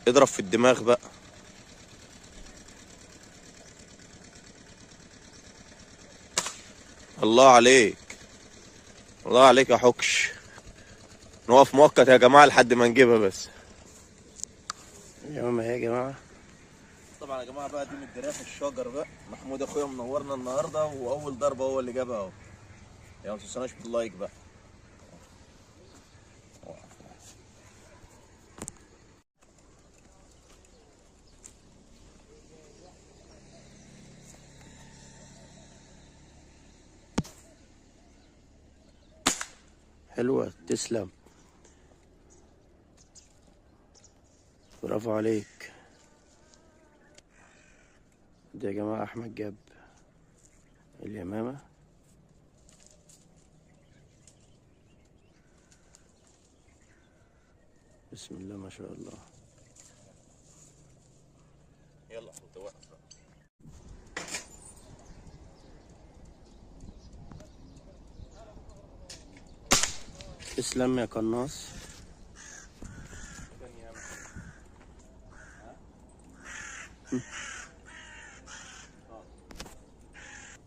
اضرب في الدماغ بقى. الله عليك، الله عليك يا حكش. نقف مؤقت يا جماعة لحد ما نجيبها بس. يا ماما يا جماعة. طبعا يا جماعة بقى دي من الدراخ الشجر بقى. محمود اخويا منورنا النهارده واول ضربة هو اللي جابها اهو. يا ما تنسوناش باللايك بقى. حلوة، تسلم، برافو عليك. ده يا جماعة أحمد جاب اليمامة. بسم الله ما شاء الله. يلا حط واقف بقى. تسلم يا قناص.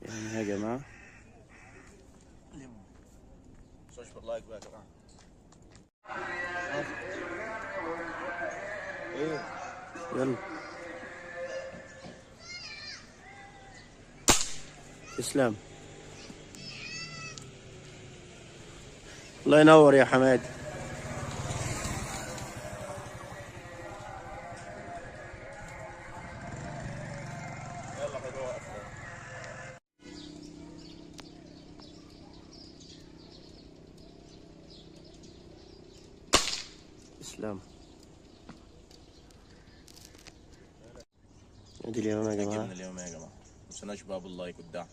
يعني يا جماعة تنسوناش باللايك بقى يا جماعة. ايه يلا. تسلم، الله ينور يا حماد. يلا حلو واقف. تسلم. ادي اليمامة يا جماعة. جبنا اليوم يا جماعة. متنسوناش بقى باللايك والدعم.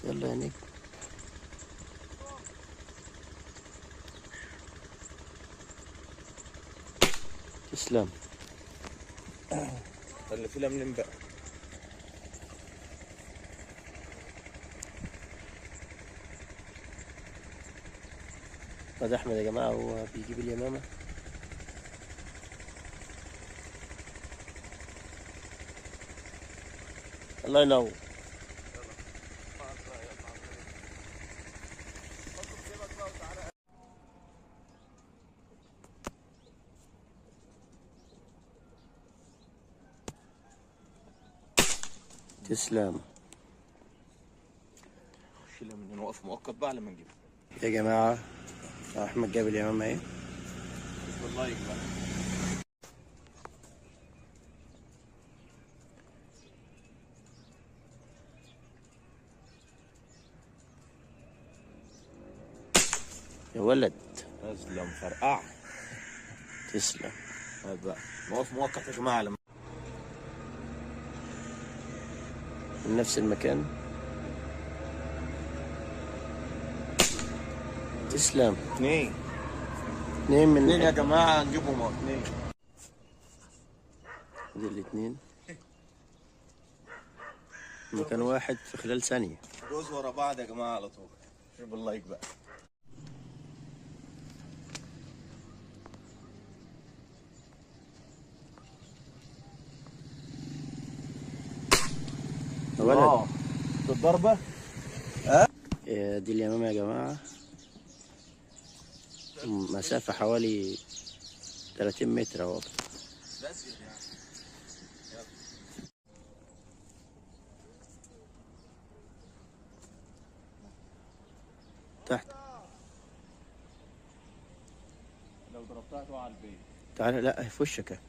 يلا يا نجم. تسلم. اللي فينا منين بقى؟ واد أحمد يا جماعة هو بيجيب اليمامة. الله ينور. تسلم شيلها من هنا، وقف مؤقت بقى لما نجيبها. يا جماعة. أحمد جاب اليمامة اهي. بسم اللايك بقى. يا ولد. تسلم فرقع. تسلم. هات بقى نقف مؤقت يا جماعة لما من نفس المكان. تسلم. اتنين اتنين يا جماعة نجيبهم اهو اتنين. دي الاتنين مكان واحد في خلال ثانية. جوز ورا بعض يا جماعة على طول. شوف اللايك بقى. يا ولد. الضربة. دي اليمامة يا جماعة. مسافة حوالي 30 متر اهو. بس يعني. تحت. لو ضربتها تقع على البيت. تعالى، لا في وشك.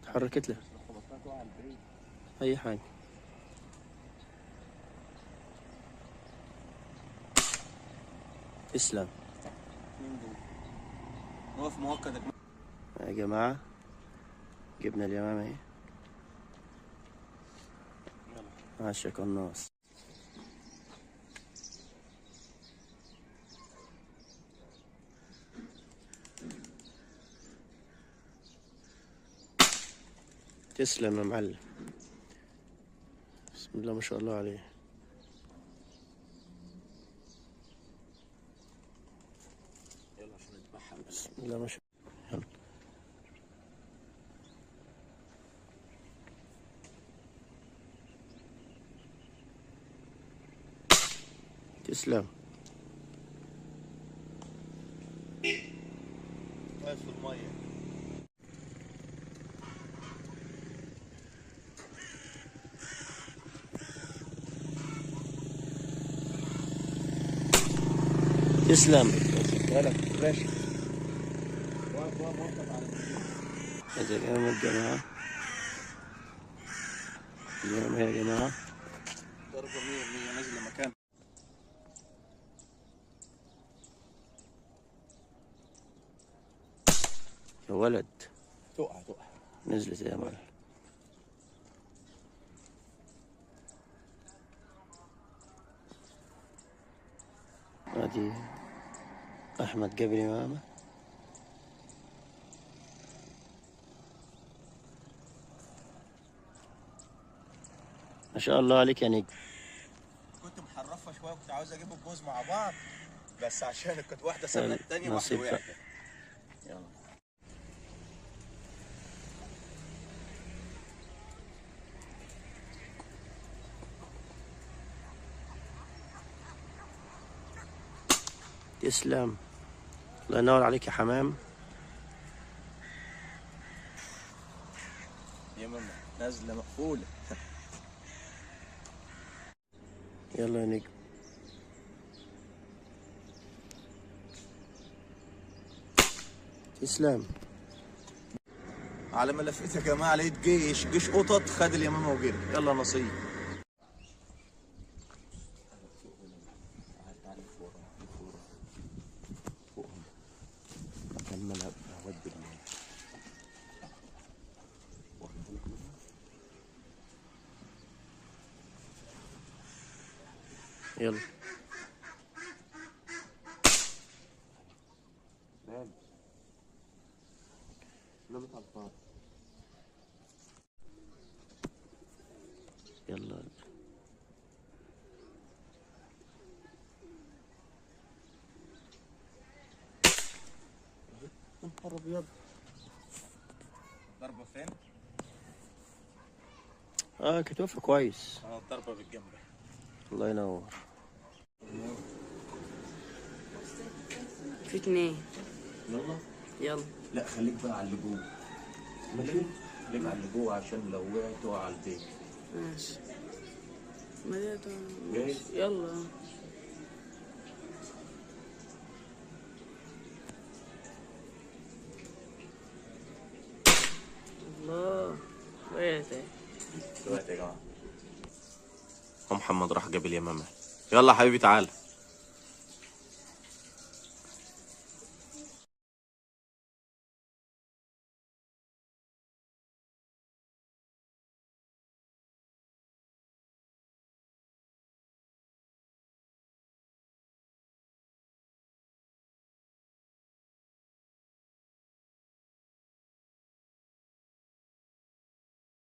اتحركت له. لو خبطتها تقع على البيت. أي حاجة. تسلم. اتنين دول. نقف مؤقت يا جماعة جبنا اليمامة اهي. ماشي يا قناص. تسلم يا معلم. بسم الله ما شاء الله عليه. يلا عشان نذبحها. بسم الله ما شاء الله. تسلم. واقف في الميه. تسلم. بالك ماشي. واقف واقف واقف على هذا اليوم يا جماعة، اليوم يا جماعة ضربة 100 نازلة مكان. يا ولد، تقع. نزلت يا مان. ادي احمد قبل امامه. ما شاء الله عليك يا نجم. كنت محرفها شوية، كنت عاوز اجيب الجوز مع بعض، بس عشان كانت واحدة سنة التانية واحدة نصيب وقعت. بقى. يلا. تسلم. الله ينور عليك يا حمام. يا ماما نازلة مقفولة. يلا يا نجم. تسلم. على ما لفيت يا جماعة لقيت جيش قطط خد اليمامة وجري. يلا نصيب. لما انا هودي يلا. نمت على الفار. يلا. يا نهار ابيض. ضربة فين؟ كانت واقفة كويس. الضربة بالجنب. الله ينور. في 2. يلا. يلا. لا خليك بقى على اللي جوه. ماشي؟ خليك على اللي جوه عشان لو وقعت تقع على البيت. ماشي. ما جاهز؟ يلا. الله. وقعت. وقعت يا جماعة. محمد راح جاب اليمامة. يلا حبيبي تعال.